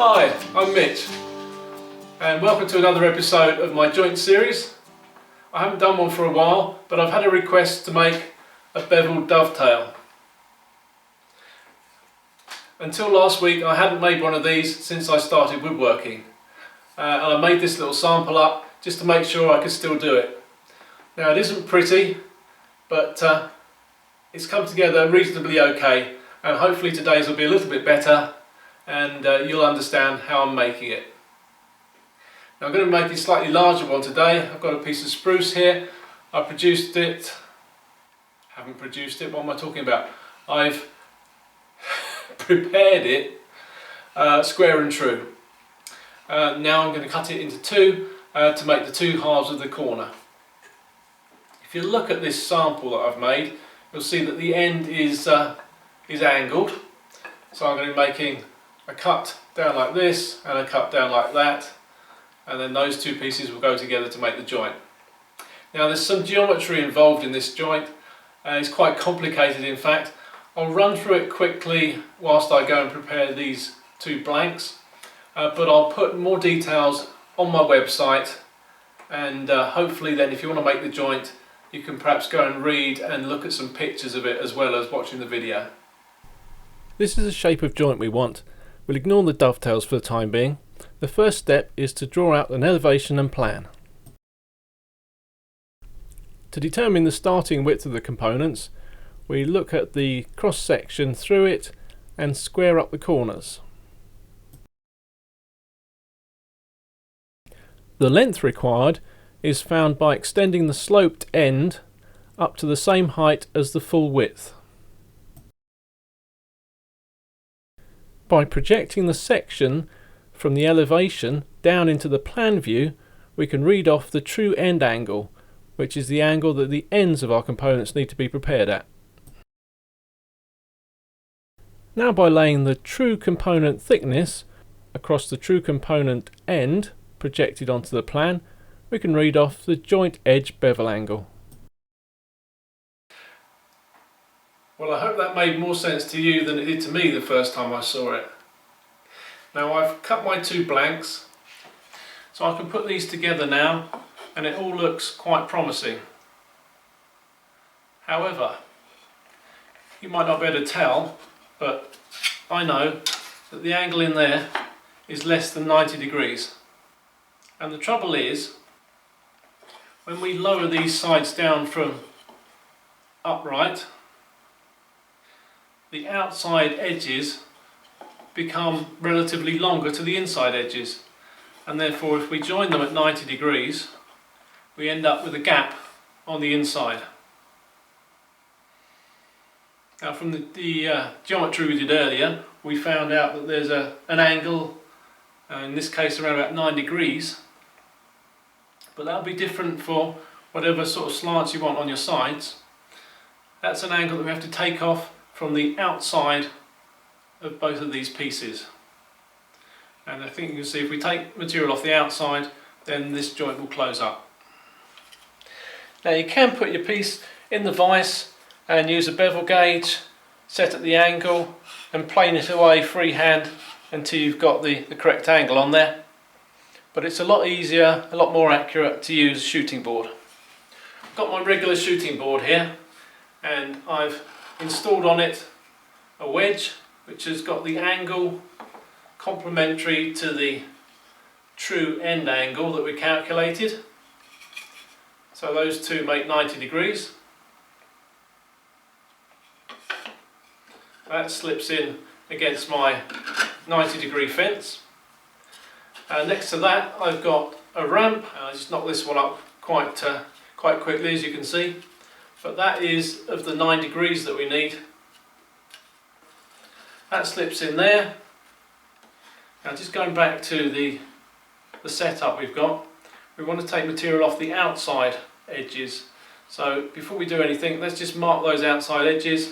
Hi, I'm Mitch and welcome to another episode of my joint series. I haven't done one for a while, but I've had a request to make a bevel dovetail. Until last week I hadn't made one of these since I started woodworking, and I made this little sample up just to make sure I could still do it. Now it isn't pretty, but it's come together reasonably okay, and hopefully today's will be a little bit better and you'll understand how I'm making it. Now I'm going to make a slightly larger one today. I've got a piece of spruce here. I produced it, haven't produced it, what am I talking about? I've prepared it square and true. Now I'm going to cut it into two to make the two halves of the corner. If you look at this sample that I've made, you'll see that the end is angled. So I'm going to be making a cut down like this and a cut down like that, and then those two pieces will go together to make the joint. Now there's some geometry involved in this joint, and it's quite complicated in fact. I'll run through it quickly whilst I go and prepare these two blanks, but I'll put more details on my website, and hopefully then if you want to make the joint you can perhaps go and read and look at some pictures of it as well as watching the video. This is the shape of joint we want. We'll ignore the dovetails for the time being. The first step is to draw out an elevation and plan. To determine the starting width of the components, we look at the cross section through it and square up the corners. The length required is found by extending the sloped end up to the same height as the full width. By projecting the section from the elevation down into the plan view, we can read off the true end angle, which is the angle that the ends of our components need to be prepared at. Now by laying the true component thickness across the true component end projected onto the plan, we can read off the joint edge bevel angle. Well, I hope that made more sense to you than it did to me the first time I saw it. Now I've cut my two blanks, so I can put these together now and it all looks quite promising. However, you might not be able to tell, but I know that the angle in there is less than 90 degrees. And the trouble is, when we lower these sides down from upright, the outside edges become relatively longer to the inside edges, and therefore if we join them at 90 degrees we end up with a gap on the inside. Now from the geometry we did earlier, we found out that there's an angle, in this case around about 9 degrees, but that'll be different for whatever sort of slants you want on your sides. That's an angle that we have to take off from the outside of both of these pieces. And I think you can see if we take material off the outside, then this joint will close up. Now you can put your piece in the vise and use a bevel gauge, set at the angle and plane it away freehand until you've got the correct angle on there. But it's a lot easier, a lot more accurate to use a shooting board. I've got my regular shooting board here and I've installed on it a wedge which has got the angle complementary to the true end angle that we calculated. So those two make 90 degrees. That slips in against my 90 degree fence. Next to that I've got a ramp. I just knocked this one up quite quickly, as you can see. But that is of the 9 degrees that we need. That slips in there. Now just going back to the setup we've got, we want to take material off the outside edges. So before we do anything, let's just mark those outside edges.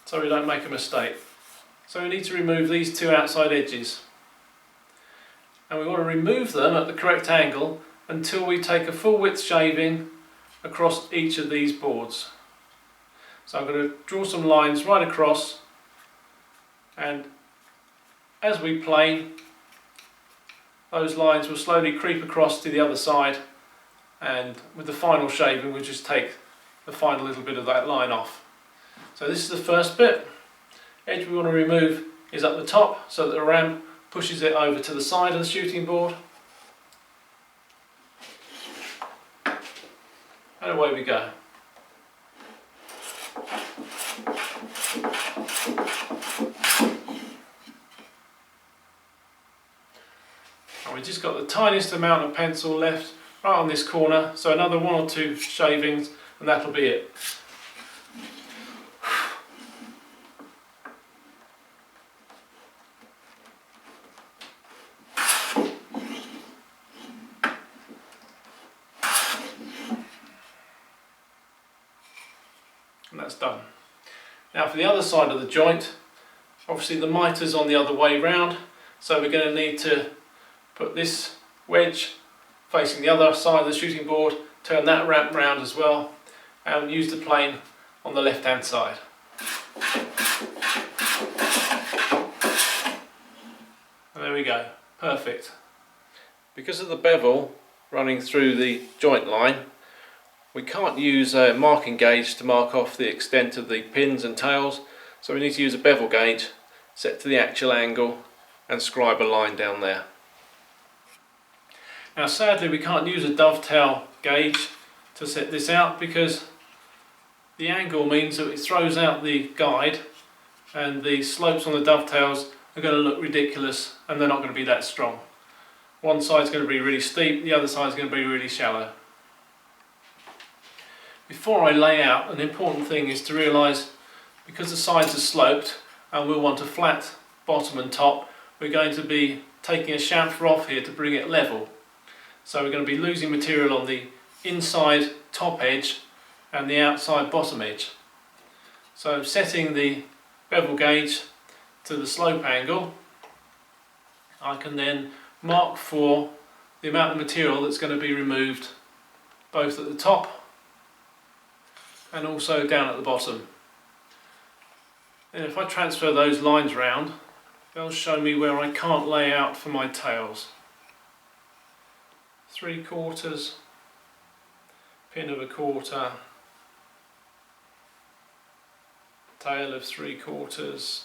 So we don't make a mistake. So we need to remove these two outside edges. And we want to remove them at the correct angle until we take a full width shaving across each of these boards. So I'm going to draw some lines right across, and as we plane, those lines will slowly creep across to the other side, and with the final shaving we'll just take the final little bit of that line off. So this is the first bit. Edge we want to remove is up the top so that the ramp pushes it over to the side of the shooting board. And away we go. And we just got the tiniest amount of pencil left right on this corner, so another 1 or 2 shavings and that'll be it. And that's done. Now for the other side of the joint, obviously the mitre's on the other way round, so we're going to need to put this wedge facing the other side of the shooting board, turn that ramp round as well, and use the plane on the left hand side. And there we go, perfect. Because of the bevel running through the joint line, we can't use a marking gauge to mark off the extent of the pins and tails, so we need to use a bevel gauge set to the actual angle and scribe a line down there. Now sadly we can't use a dovetail gauge to set this out because the angle means that it throws out the guide and the slopes on the dovetails are going to look ridiculous and they're not going to be that strong. One side's going to be really steep, the other side's going to be really shallow. Before I lay out, an important thing is to realise, because the sides are sloped and we'll want a flat bottom and top, we're going to be taking a chamfer off here to bring it level. So we're going to be losing material on the inside top edge and the outside bottom edge. So setting the bevel gauge to the slope angle, I can then mark for the amount of material that's going to be removed both at the top and also down at the bottom. And if I transfer those lines round, they'll show me where I can't lay out for my tails. 3/4, pin of 1/4, tail of 3/4.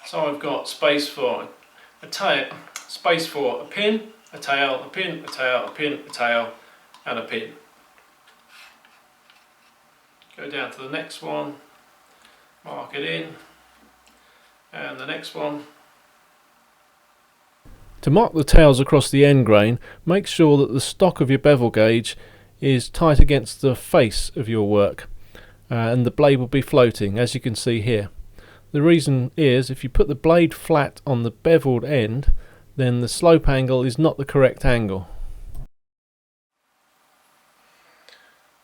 So I've got space for a tail, space for a pin, a tail, a pin, a tail, a pin, a tail, and a pin. Go down to the next one, mark it in, and the next one. To mark the tails across the end grain, make sure that the stock of your bevel gauge is tight against the face of your work, and the blade will be floating, as you can see here. The reason is, if you put the blade flat on the beveled end, then the slope angle is not the correct angle.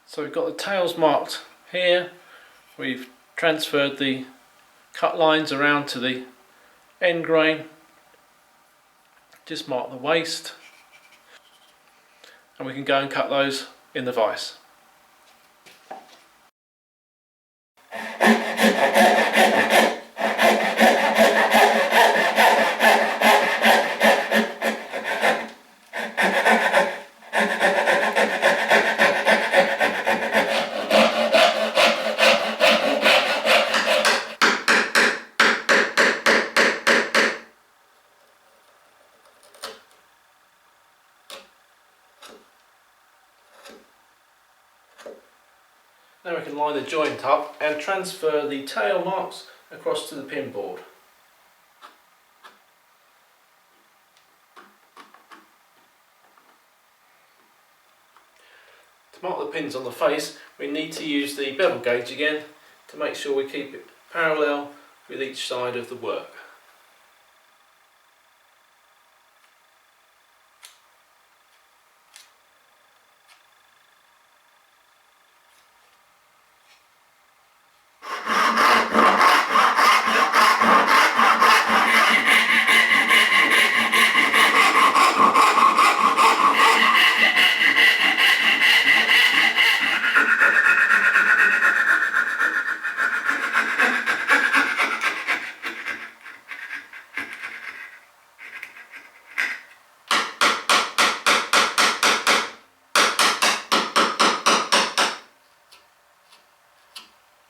So we've got the tails marked here, we've transferred the cut lines around to the end grain, just mark the waist, and we can go and cut those in the vise. Now we can line the joint up and transfer the tail marks across to the pin board. To mark the pins on the face, we need to use the bevel gauge again to make sure we keep it parallel with each side of the work.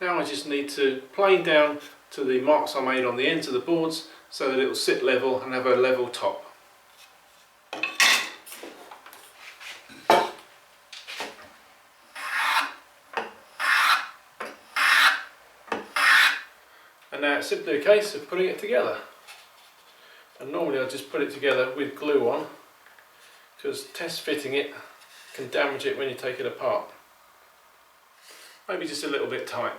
Now I just need to plane down to the marks I made on the ends of the boards so that it will sit level and have a level top. And now it's simply a case of putting it together. And normally I just put it together with glue on, because test fitting it can damage it when you take it apart. Maybe just a little bit tight.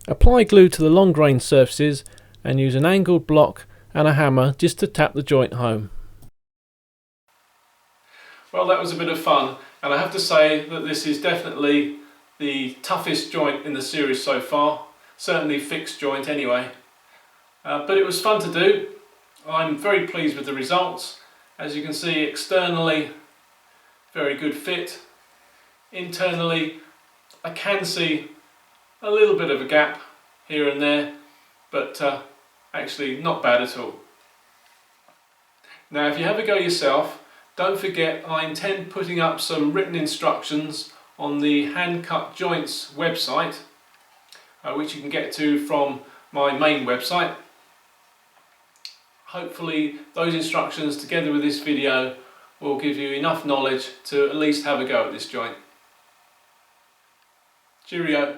Apply glue to the long grain surfaces and use an angled block and a hammer just to tap the joint home. Well, that was a bit of fun, and I have to say that this is definitely the toughest joint in the series so far, certainly fixed joint anyway. But it was fun to do. I'm very pleased with the results. As you can see, externally very good fit. Internally I can see a little bit of a gap here and there, but actually not bad at all. Now if you have a go yourself, don't forget I intend putting up some written instructions on the Hand Cut Joints website, which you can get to from my main website. Hopefully those instructions together with this video will give you enough knowledge to at least have a go at this joint. Cheerio!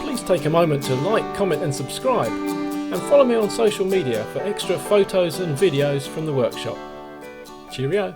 Please take a moment to like, comment and subscribe, and follow me on social media for extra photos and videos from the workshop. Cheerio!